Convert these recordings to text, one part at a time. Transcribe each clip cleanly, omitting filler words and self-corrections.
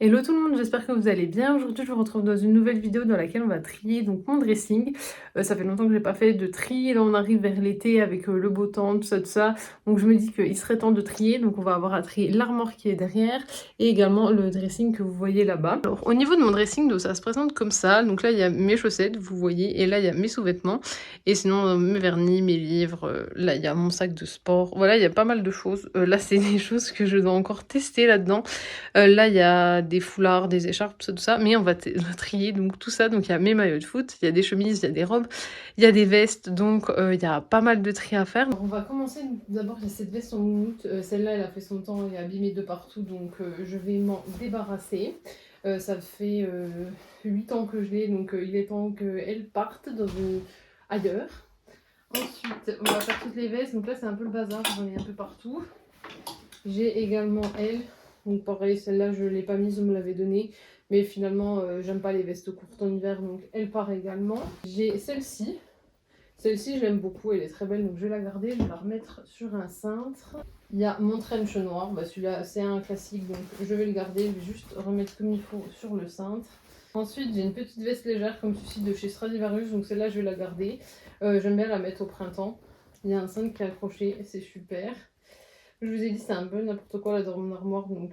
Hello tout le monde, j'espère que vous allez bien. Aujourd'hui, je vous retrouve dans une nouvelle vidéo dans laquelle on va trier donc mon dressing. Ça fait longtemps que j'ai pas fait de tri. Là, on arrive vers l'été avec le beau temps, tout ça, tout ça. Donc, je me dis qu'il serait temps de trier. Donc, on va avoir à trier l'armoire qui est derrière et également le dressing que vous voyez là-bas. Alors, au niveau de mon dressing, donc, ça se présente comme ça. Donc là, il y a mes chaussettes, vous voyez, et là, il y a mes sous-vêtements. Et sinon, mes vernis, mes livres. Là, il y a mon sac de sport. Voilà, il y a pas mal de choses. Là, c'est des choses que je dois encore tester là-dedans. Là, il y a des foulards, des écharpes, tout ça, mais on va trier donc tout ça. Donc il y a mes maillots de foot, il y a des chemises, il y a des robes, il y a des vestes, donc il y a pas mal de tri à faire. Alors, on va commencer d'abord, il y a cette veste en moumoute. Celle-là, elle a fait son temps, elle est abîmée de partout, donc je vais m'en débarrasser. Ça fait 8 ans que je l'ai, donc il est temps qu'elle parte ailleurs. Ensuite, on va faire toutes les vestes. Donc là, c'est un peu le bazar, j'en ai un peu partout. J'ai également elle. Donc pareil, celle-là, je ne l'ai pas mise, on me l'avait donnée. Mais finalement, j'aime pas les vestes courtes en hiver, donc elle part également. J'ai celle-ci. Celle-ci, je l'aime beaucoup, elle est très belle, donc je vais la garder. Je vais la remettre sur un cintre. Il y a mon trench noir. Bah, celui-là, c'est un classique, donc je vais le garder. Je vais juste remettre comme il faut sur le cintre. Ensuite, j'ai une petite veste légère comme ceci de chez Stradivarius, donc celle-là, je vais la garder. J'aime bien la mettre au printemps. Il y a un cintre qui est accroché, c'est super. Je vous ai dit, c'est un peu n'importe quoi là dans mon armoire, donc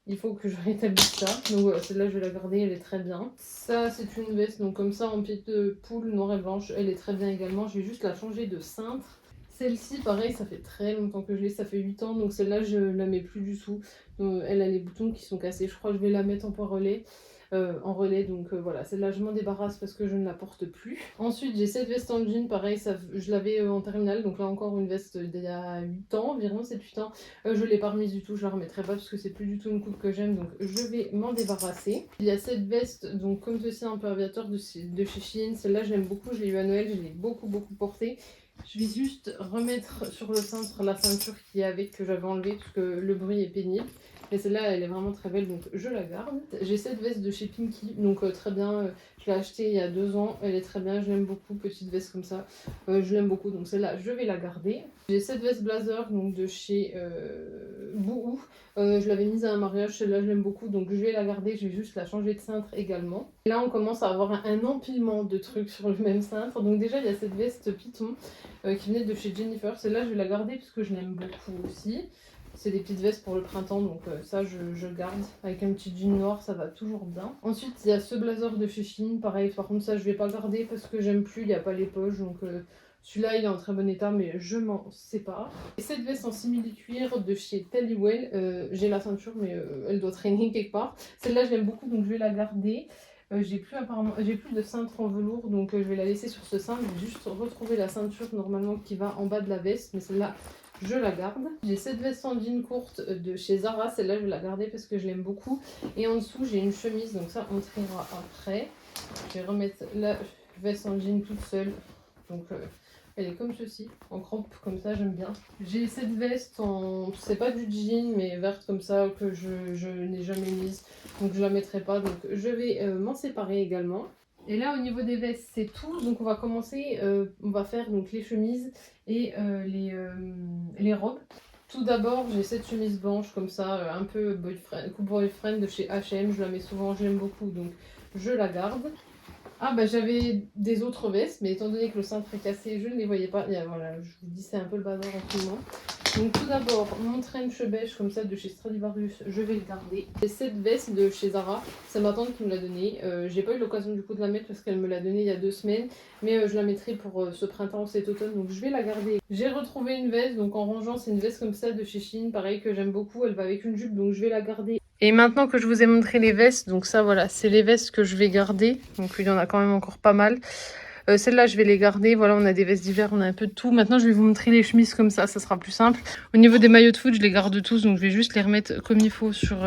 il faut que je rétablisse ça. Donc voilà, celle-là, je vais la garder, elle est très bien. Ça, c'est une veste, donc comme ça, en pied de poule, noire et blanche, elle est très bien également. Je vais juste la changer de cintre. Celle-ci, pareil, ça fait très longtemps que je l'ai, ça fait 8 ans, donc celle-là, je la mets plus du tout. Donc, elle a les boutons qui sont cassés, je crois que je vais la mettre en point relais. Donc voilà, celle-là je m'en débarrasse parce que je ne la porte plus. Ensuite j'ai cette veste en jean, pareil, ça, je l'avais en terminale, donc là encore une veste d'il y a 8 ans, environ 7-8 ans. Je l'ai pas remise du tout, je la remettrai pas parce que c'est plus du tout une coupe que j'aime, donc je vais m'en débarrasser. Il y a cette veste, donc comme ceci, un peu aviateur de chez Shein, celle-là je l'aime beaucoup, je l'ai eu à Noël, je l'ai beaucoup portée. Je vais juste remettre sur le cintre la ceinture qui est avec, que j'avais enlevée parce que le bruit est pénible. Mais celle-là, elle est vraiment très belle, donc je la garde. J'ai cette veste de chez Pinky, donc très bien. Je l'ai achetée il y a 2 ans. Elle est très bien, je l'aime beaucoup. Petite veste comme ça, je l'aime beaucoup. Donc celle-là, je vais la garder. J'ai cette veste blazer, donc de chez Bouhou. Je l'avais mise à un mariage, celle-là, je l'aime beaucoup. Donc je vais la garder, je vais juste la changer de cintre également. Et là, on commence à avoir un empilement de trucs sur le même cintre. Donc déjà, il y a cette veste Python qui venait de chez Jennifer. Celle-là, je vais la garder parce que je l'aime beaucoup aussi. C'est des petites vestes pour le printemps, donc ça je garde. Avec un petit jean noir, ça va toujours bien. Ensuite, il y a ce blazer de chez Shein. Pareil, par contre, ça je vais pas garder parce que j'aime plus, il n'y a pas les poches. Donc celui-là, il est en très bon état, mais je m'en sépare. Et cette veste en simili-cuir de chez Tallywell. J'ai la ceinture, mais elle doit traîner quelque part. Celle-là, je l'aime beaucoup, donc je vais la garder. J'ai plus de cintre en velours, donc je vais la laisser sur ce cintre. Je vais juste retrouver la ceinture normalement qui va en bas de la veste, mais celle-là, je la garde. J'ai cette veste en jean courte de chez Zara. Celle-là, je vais la garder parce que je l'aime beaucoup. Et en dessous, j'ai une chemise. Donc ça, on triera après. Je vais remettre la veste en jean toute seule. Donc elle est comme ceci, en crampe comme ça, j'aime bien. J'ai cette veste en... c'est pas du jean, mais verte comme ça, que je n'ai jamais mise. Donc je la mettrai pas. Donc je vais m'en séparer également. Et là, au niveau des vestes, c'est tout. Donc on va commencer, on va faire donc les chemises et les robes. Tout d'abord, j'ai cette chemise blanche comme ça, un peu coupe boyfriend de chez H&M. Je la mets souvent, je l'aime beaucoup, donc je la garde. Ah bah j'avais des autres vestes, mais étant donné que le cintre est cassé, je ne les voyais pas. Et voilà, je vous dis, c'est un peu le bazar en ce moment. Donc tout d'abord, mon trench beige comme ça de chez Stradivarius, je vais le garder. Et cette veste de chez Zara, c'est ma tante qui me l'a donnée. J'ai pas eu l'occasion du coup de la mettre parce qu'elle me l'a donnée il y a 2 semaines. Mais je la mettrai pour ce printemps ou cet automne, donc je vais la garder. J'ai retrouvé une veste, donc en rangeant, c'est une veste comme ça de chez Shein, pareil que j'aime beaucoup. Elle va avec une jupe, donc je vais la garder. Et maintenant que je vous ai montré les vestes, donc ça voilà, c'est les vestes que je vais garder. Donc il y en a quand même encore pas mal. Celles-là, je vais les garder. Voilà, on a des vestes d'hiver, on a un peu de tout. Maintenant, je vais vous montrer les chemises comme ça sera plus simple. Au niveau des maillots de foot, je les garde tous, donc je vais juste les remettre comme il faut sur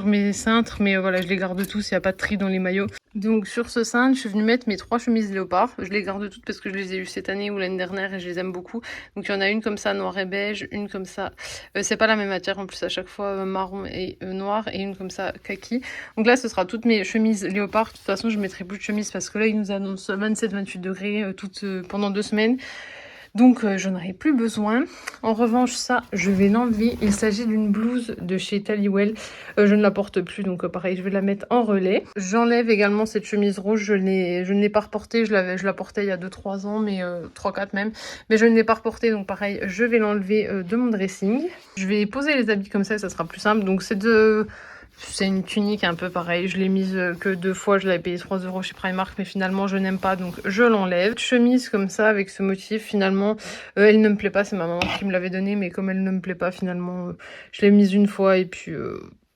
mes cintres. Mais voilà, je les garde tous, il n'y a pas de tri dans les maillots. Donc sur ce cintre, je suis venue mettre mes 3 chemises léopard. Je les garde toutes parce que je les ai eues cette année ou l'année dernière et je les aime beaucoup. Donc il y en a une comme ça, noir et beige, une comme ça. C'est pas la même matière en plus à chaque fois, marron et noir, et une comme ça, kaki. Donc là, ce sera toutes mes chemises léopard. De toute façon, je mettrai plus de chemises parce que là, ils nous annoncent 27-28 degrés pendant 2 semaines. Donc je n'en ai plus besoin. En revanche, ça, je vais l'enlever. Il s'agit d'une blouse de chez Taliwell. Je ne la porte plus, donc pareil, je vais la mettre en relais. J'enlève également cette chemise rouge. Je ne l'ai pas reportée. Je la portais il y a 2-3 ans, mais 3-4 même. Mais je ne l'ai pas reportée, donc pareil, je vais l'enlever de mon dressing. Je vais poser les habits comme ça sera plus simple. Donc c'est une tunique un peu pareil, je l'ai mise que 2 fois, je l'avais payé 3 € chez Primark, mais finalement je n'aime pas, donc je l'enlève. Chemise comme ça, avec ce motif, finalement, elle ne me plaît pas, c'est ma maman qui me l'avait donnée, mais comme elle ne me plaît pas, finalement, je l'ai mise une fois, et puis,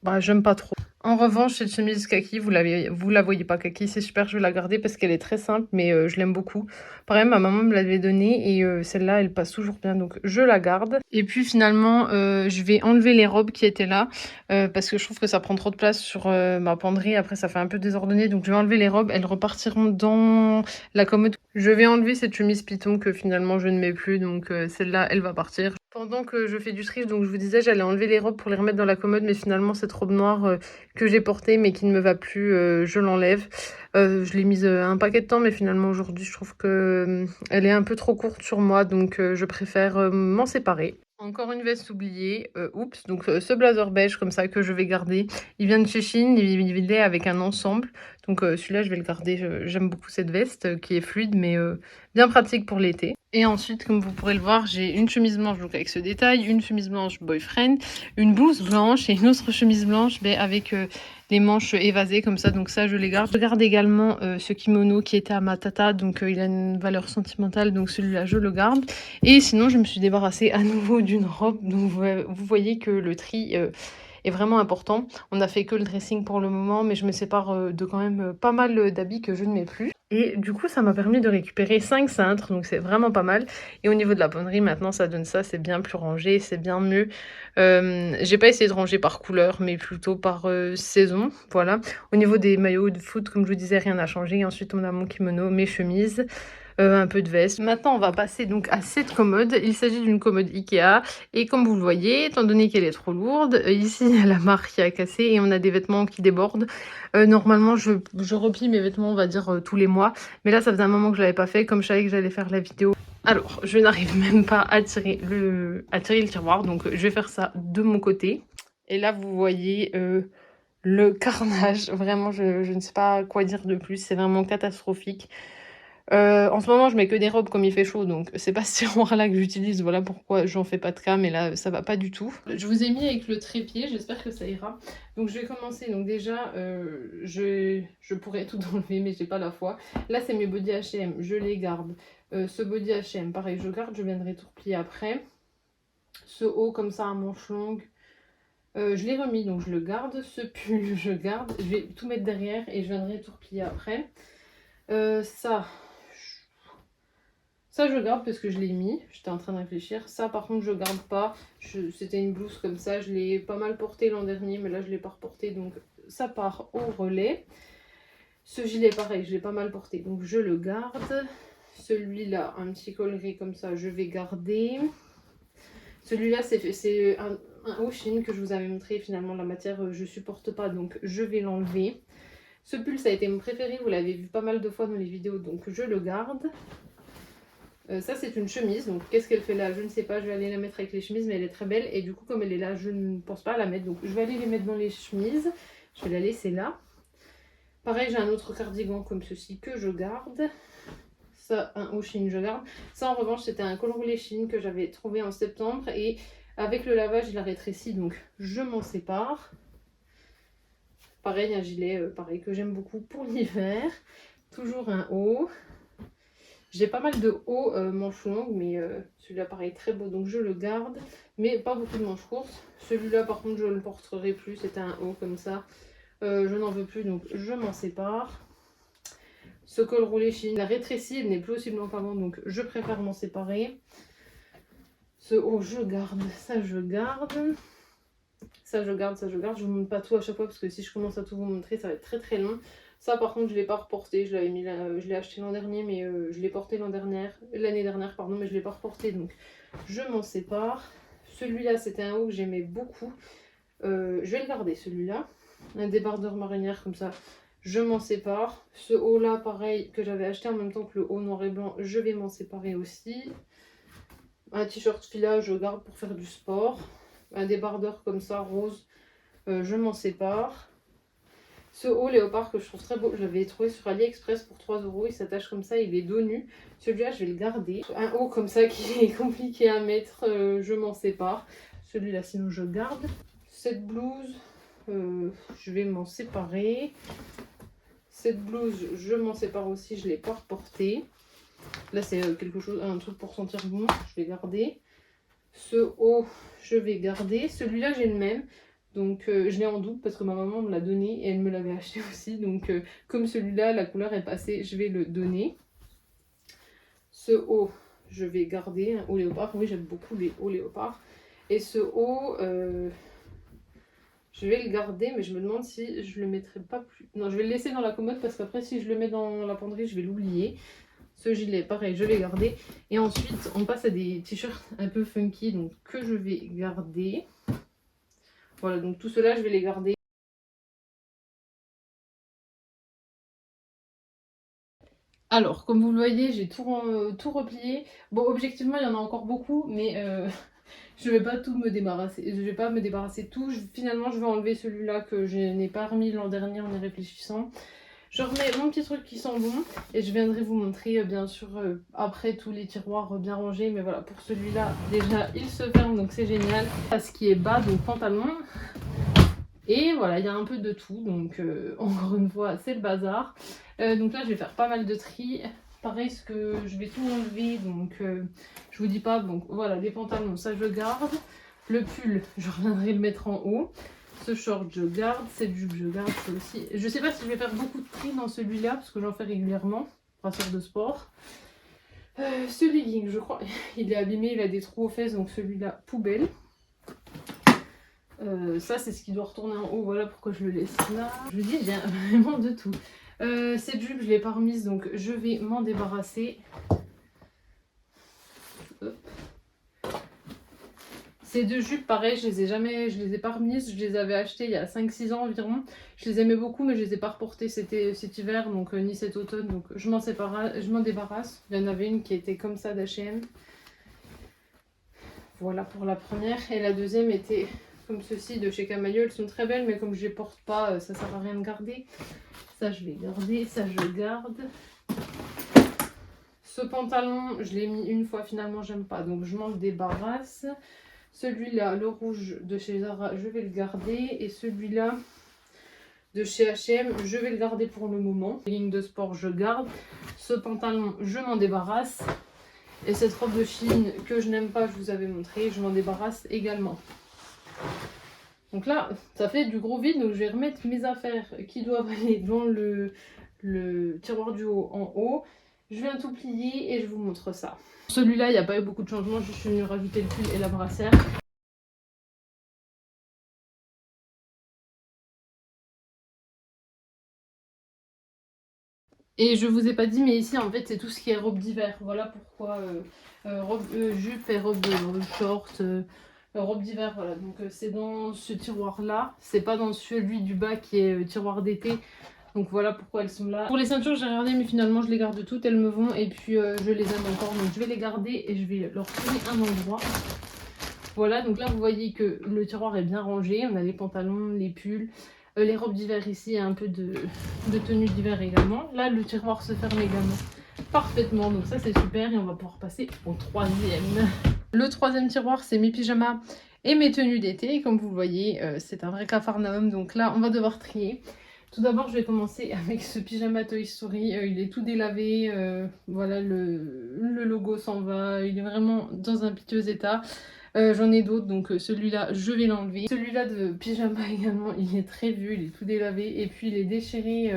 bah, j'aime pas trop. En revanche, cette chemise kaki, vous la voyez pas kaki, c'est super, je vais la garder parce qu'elle est très simple, mais je l'aime beaucoup. Pareil, ma maman me l'avait donnée et celle-là, elle passe toujours bien, donc je la garde. Et puis finalement, je vais enlever les robes qui étaient là parce que je trouve que ça prend trop de place sur ma penderie. Après, ça fait un peu désordonné, donc je vais enlever les robes. Elles repartiront dans la commode. Je vais enlever cette chemise python que finalement je ne mets plus, donc celle-là, elle va partir. Pendant que je fais du tri, donc je vous disais, j'allais enlever les robes pour les remettre dans la commode, mais finalement cette robe noire que j'ai portée mais qui ne me va plus, je l'enlève. Je l'ai mise un paquet de temps, mais finalement aujourd'hui je trouve que elle est un peu trop courte sur moi, donc je préfère m'en séparer. Encore une veste oubliée, oups, donc ce blazer beige comme ça que je vais garder. Il vient de chez Shein, il est avec un ensemble, donc celui-là je vais le garder. J'aime beaucoup cette veste qui est fluide mais bien pratique pour l'été. Et ensuite, comme vous pourrez le voir, j'ai une chemise blanche donc avec ce détail, une chemise blanche boyfriend, une blouse blanche et une autre chemise blanche avec les manches évasées comme ça, donc ça je les garde. Je garde également ce kimono qui était à ma tata, donc il a une valeur sentimentale, donc celui-là je le garde. Et sinon je me suis débarrassée à nouveau d'une robe, donc vous voyez que le tri est vraiment important. On n'a fait que le dressing pour le moment, mais je me sépare de quand même pas mal d'habits que je ne mets plus. Et du coup, ça m'a permis de récupérer 5 cintres, donc c'est vraiment pas mal. Et au niveau de la bonnerie, maintenant, ça donne ça, c'est bien plus rangé, c'est bien mieux. J'ai pas essayé de ranger par couleur, mais plutôt par saison, voilà. Au niveau des maillots de foot, comme je vous disais, rien n'a changé. Ensuite, on a mon kimono, mes chemises. Un peu de veste. Maintenant, on va passer donc à cette commode. Il s'agit d'une commode Ikea. Et comme vous le voyez, étant donné qu'elle est trop lourde, ici, il y a la marque qui a cassé et on a des vêtements qui débordent. Normalement, je replie mes vêtements, on va dire, tous les mois. Mais là, ça faisait un moment que je l'avais pas fait, comme je savais que j'allais faire la vidéo. Alors, je n'arrive même pas à tirer le tiroir, donc je vais faire ça de mon côté. Et là, vous voyez le carnage. Vraiment, je ne sais pas quoi dire de plus. C'est vraiment catastrophique. En ce moment, je mets que des robes comme il fait chaud, donc c'est pas ce tiroir-là que j'utilise. Voilà pourquoi j'en fais pas de cas, mais là, ça va pas du tout. Je vous ai mis avec le trépied, j'espère que ça ira. Donc je vais commencer. Donc déjà, je pourrais tout enlever, mais j'ai pas la foi. Là, c'est mes body H&M, je les garde. Ce body H&M, pareil, je garde, je viendrai tout replier après. Ce haut comme ça à manches longues, je l'ai remis, donc je le garde. Ce pull, je garde. Je vais tout mettre derrière et je viendrai tout replier après. Ça, je garde parce que je l'ai mis. J'étais en train de réfléchir. Ça, par contre, je garde pas. C'était une blouse comme ça. Je l'ai pas mal portée l'an dernier, mais là, je l'ai pas reportée. Donc, ça part au relais. Ce gilet, pareil, je l'ai pas mal porté. Donc, je le garde. Celui-là, un petit col gris comme ça, je vais garder. Celui-là, c'est un haut Shein que je vous avais montré. Finalement, la matière, je supporte pas. Donc, je vais l'enlever. Ce pull, ça a été mon préféré. Vous l'avez vu pas mal de fois dans les vidéos. Donc, je le garde. Ça c'est une chemise, donc qu'est-ce qu'elle fait là? Je ne sais pas, je vais aller la mettre avec les chemises, mais elle est très belle. Et du coup, comme elle est là, je ne pense pas la mettre, donc je vais aller les mettre dans les chemises. Je vais la laisser là. Pareil, j'ai un autre cardigan comme ceci que je garde. Ça, un haut Shein, je garde. Ça en revanche, c'était un col roulé Shein que j'avais trouvé en septembre. Et avec le lavage, il a rétréci, donc je m'en sépare. Pareil, un gilet pareil que j'aime beaucoup pour l'hiver. Toujours un haut. J'ai pas mal de hauts manches longues, mais celui-là pareil très beau, donc je le garde. Mais pas beaucoup de manches courtes. Celui-là par contre je ne le porterai plus, c'était un haut comme ça. Je n'en veux plus, donc je m'en sépare. Ce col roulé Shein, la rétrécie, il n'est plus aussi blanc qu'avant, donc je préfère m'en séparer. Ce haut je garde, ça je garde. Ça je garde, ça je garde. Je vous montre pas tout à chaque fois parce que si je commence à tout vous montrer, ça va être très très long. Ça par contre je ne l'ai pas reporté, je l'ai acheté l'an dernier, mais je l'ai porté l'année dernière, pardon, mais je ne l'ai pas reporté, donc je m'en sépare. Celui-là c'était un haut que j'aimais beaucoup, je vais le garder celui-là. Un débardeur marinière comme ça, je m'en sépare. Ce haut là pareil que j'avais acheté en même temps que le haut noir et blanc, je vais m'en séparer aussi. Un t-shirt fila, je garde pour faire du sport. Un débardeur comme ça, rose, je m'en sépare. Ce haut léopard que je trouve très beau, je l'avais trouvé sur AliExpress pour 3 €. Il s'attache comme ça, il est dos nu. Celui-là, je vais le garder. Un haut comme ça qui est compliqué à mettre, je m'en sépare. Celui-là, sinon, je garde. Cette blouse, je vais m'en séparer. Cette blouse, je m'en sépare aussi, je ne l'ai pas reportée. Là, c'est quelque chose, un truc pour sentir bon, je vais garder. Ce haut, je vais garder. Celui-là, j'ai le même. Donc je l'ai en double parce que ma maman me l'a donné et elle me l'avait acheté aussi. Donc comme celui-là, la couleur est passée, je vais le donner. Ce haut, je vais garder un haut léopard. Oui, j'aime beaucoup les hauts léopards. Et ce haut, je vais le garder, mais je me demande si je le mettrai pas plus. Non, je vais le laisser dans la commode parce qu'après, si je le mets dans la penderie, je vais l'oublier. Ce gilet, pareil, je vais garder. Et ensuite, on passe à des t-shirts un peu funky, donc que je vais garder. Voilà, donc tout cela, je vais les garder. Alors, comme vous le voyez, j'ai tout replié. Bon, objectivement, il y en a encore beaucoup, mais je vais pas tout me débarrasser. Je vais pas me débarrasser de tout. Finalement, je vais enlever celui-là que je n'ai pas remis l'an dernier en y réfléchissant. Je remets mon petit truc qui sent bon et je viendrai vous montrer bien sûr après tous les tiroirs bien rangés. Mais voilà, pour celui-là, déjà, il se ferme, donc c'est génial. À ce qui est bas, donc pantalon. Et voilà, il y a un peu de tout, donc encore une fois, c'est le bazar. Donc là, je vais faire pas mal de tri. Pareil, ce que je vais tout enlever, donc je vous dis pas, donc voilà, les pantalons, ça je garde. Le pull, je reviendrai le mettre en haut. Ce short, je garde. Cette jupe, je garde, ça aussi. Je sais pas si je vais faire beaucoup de tri dans celui-là, parce que j'en fais régulièrement, brasseur de sport. Ce legging, je crois, il est abîmé, il a des trous aux fesses, donc celui-là, poubelle. Ça, c'est ce qui doit retourner en haut. Voilà pourquoi je le laisse là. Je vous dis, il y a vraiment de tout. Cette jupe, je ne l'ai pas remise, donc je vais m'en débarrasser. Hop. Ces deux jupes, pareil, je les ai pas remises. Je les avais achetées il y a 5-6 ans environ. Je les aimais beaucoup, mais je les ai pas reportées cet hiver, donc ni cet automne. Donc je m'en débarrasse. Il y en avait une qui était comme ça d'H&M. Voilà pour la première. Et la deuxième était comme ceci de chez Camaïeu. Elles sont très belles, mais comme je les porte pas, ça sert à rien de garder. Ça, je vais garder. Ça, je garde. Ce pantalon, je l'ai mis une fois, finalement, j'aime pas. Donc, je m'en débarrasse. Celui-là, le rouge de chez Zara, je vais le garder. Et celui-là de chez H&M, je vais le garder pour le moment. Les lignes de sport, je garde. Ce pantalon, je m'en débarrasse. Et cette robe de Chine que je n'aime pas, je vous avais montré, je m'en débarrasse également. Donc là, ça fait du gros vide, donc je vais remettre mes affaires qui doivent aller dans le tiroir du haut en haut. Je viens tout plier et je vous montre ça. Celui-là, il n'y a pas eu beaucoup de changements, je suis venue rajouter le pull et la brassière. Et je vous ai pas dit, mais ici, en fait, c'est tout ce qui est robe d'hiver. Voilà pourquoi jupe et robe short, robe d'hiver, voilà. Donc c'est dans ce tiroir-là. C'est pas dans celui du bas qui est tiroir d'été. Donc voilà pourquoi elles sont là. Pour les ceintures, j'ai regardé, mais finalement, je les garde toutes. Elles me vont et puis je les aime encore. Donc je vais les garder et je vais leur trouver un endroit. Voilà, donc là, vous voyez que le tiroir est bien rangé. On a les pantalons, les pulls. Les robes d'hiver ici, un peu de tenue d'hiver également. Là, le tiroir se ferme également parfaitement, donc ça c'est super. Et on va pouvoir passer au troisième. Le troisième tiroir, c'est mes pyjamas et mes tenues d'été. Comme vous le voyez, c'est un vrai capharnaüm, donc là, on va devoir trier. Tout d'abord, je vais commencer avec ce pyjama Toy Story. Il est tout délavé, voilà, le logo s'en va. Il est vraiment dans un piteux état. J'en ai d'autres, donc celui-là, je vais l'enlever. Celui-là de pyjama également, il est très vieux, il est tout délavé. Et puis, il est déchiré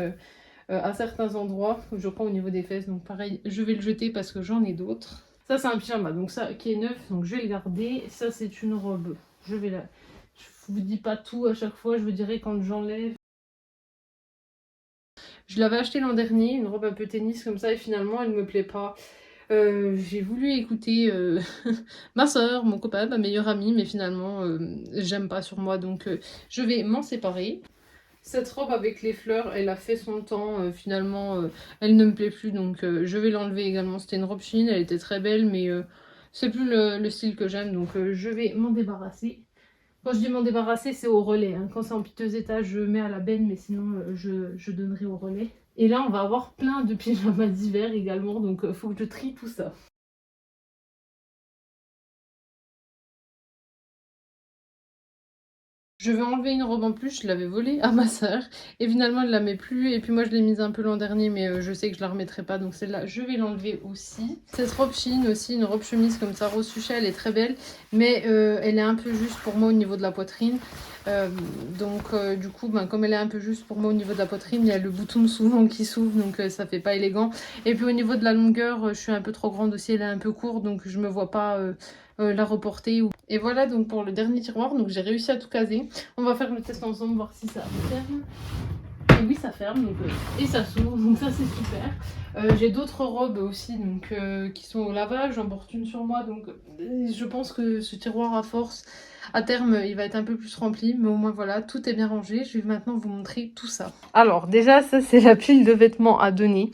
à certains endroits, je crois au niveau des fesses. Donc pareil, je vais le jeter parce que j'en ai d'autres. Ça, c'est un pyjama, donc ça qui est neuf, donc je vais le garder. Ça, c'est une robe. Je vous dis pas tout à chaque fois, je vous dirai quand j'enlève. Je l'avais acheté l'an dernier, une robe un peu tennis comme ça, et finalement, elle ne me plaît pas. J'ai voulu écouter ma soeur, mon copain, ma meilleure amie, mais finalement j'aime pas sur moi, donc je vais m'en séparer. Cette robe avec les fleurs, elle a fait son temps, finalement elle ne me plaît plus, donc je vais l'enlever également. C'était une robe Chine, elle était très belle, mais c'est plus le style que j'aime, donc je vais m'en débarrasser. Quand je dis m'en débarrasser, c'est au relais, hein. Quand c'est en piteux état, je mets à la benne, mais sinon je donnerai au relais. Et là, on va avoir plein de pyjamas d'hiver également, donc faut que je trie tout ça. Je vais enlever une robe en plus, je l'avais volée à ma sœur et finalement elle la met plus et puis moi je l'ai mise un peu l'an dernier mais je sais que je la remettrai pas donc celle-là je vais l'enlever aussi. Cette robe Shein aussi, une robe chemise comme ça rose fuchsia, elle est très belle mais elle est un peu juste pour moi au niveau de la poitrine. Du coup comme elle est un peu juste pour moi au niveau de la poitrine, il y a le bouton souvent qui s'ouvre donc ça fait pas élégant. Et puis au niveau de la longueur, je suis un peu trop grande aussi, elle est un peu courte donc je me vois pas la reporter. Et voilà donc pour le dernier tiroir, donc j'ai réussi à tout caser. On va faire le test ensemble, voir si ça ferme. Et oui, ça ferme donc, et ça s'ouvre, donc ça c'est super. J'ai d'autres robes aussi donc, qui sont au lavage, j'en porte une sur moi, donc je pense que ce tiroir à force, à terme, il va être un peu plus rempli, mais au moins voilà, tout est bien rangé. Je vais maintenant vous montrer tout ça. Alors déjà, ça c'est la pile de vêtements à donner.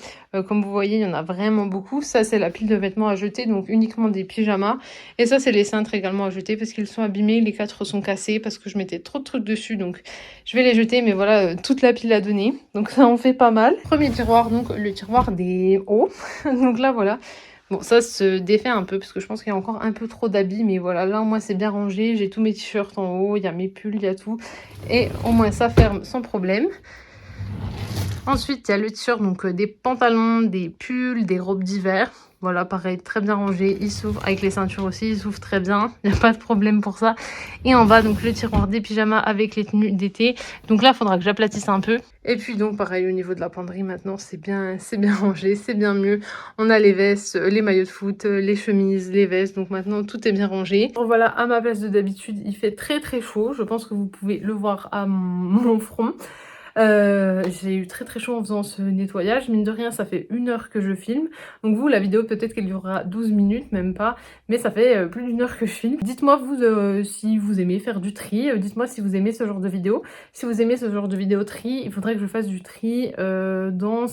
Comme vous voyez, il y en a vraiment beaucoup. Ça c'est la pile de vêtements à jeter, donc uniquement des pyjamas. Et ça c'est les cintres également à jeter parce qu'ils sont abîmés, les 4 sont cassés parce que je mettais trop de trucs dessus, donc je vais les jeter, mais voilà, toute la pile à donner. Donc ça en fait pas mal. Premier tiroir, donc le tiroir des hauts. Donc là voilà. Bon, ça se défait un peu parce que je pense qu'il y a encore un peu trop d'habits, mais voilà, là au moins c'est bien rangé. J'ai tous mes t-shirts en haut, il y a mes pulls, il y a tout. Et au moins ça ferme sans problème. Ensuite, il y a le t-shirt, donc des pantalons, des pulls, des robes d'hiver. Voilà, pareil, très bien rangé. Il s'ouvre avec les ceintures aussi, il s'ouvre très bien. Il n'y a pas de problème pour ça. Et en bas, donc le tiroir des pyjamas avec les tenues d'été. Donc là, il faudra que j'aplatisse un peu. Et puis donc, pareil, au niveau de la penderie, maintenant, c'est bien rangé, c'est bien mieux. On a les vestes, les maillots de foot, les chemises, les vestes. Donc maintenant, tout est bien rangé. Bon, voilà, à ma place de d'habitude, il fait très très chaud. Je pense que vous pouvez le voir à mon front. J'ai eu très très chaud en faisant ce nettoyage. Mine de rien, ça fait 1 heure que je filme. Donc vous, la vidéo, peut-être qu'elle durera 12 minutes, même pas. Mais ça fait plus d'1 heure que je filme. Dites-moi vous si vous aimez faire du tri. Dites-moi si vous aimez ce genre de vidéo. Si vous aimez ce genre de vidéo tri, il faudrait que je fasse du tri dans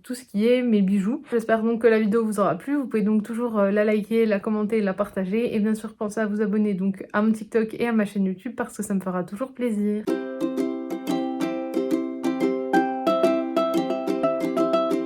tout ce qui est mes bijoux. J'espère donc que la vidéo vous aura plu. Vous pouvez donc toujours la liker, la commenter, la partager. Et bien sûr, pensez à vous abonner donc à mon TikTok et à ma chaîne YouTube parce que ça me fera toujours plaisir.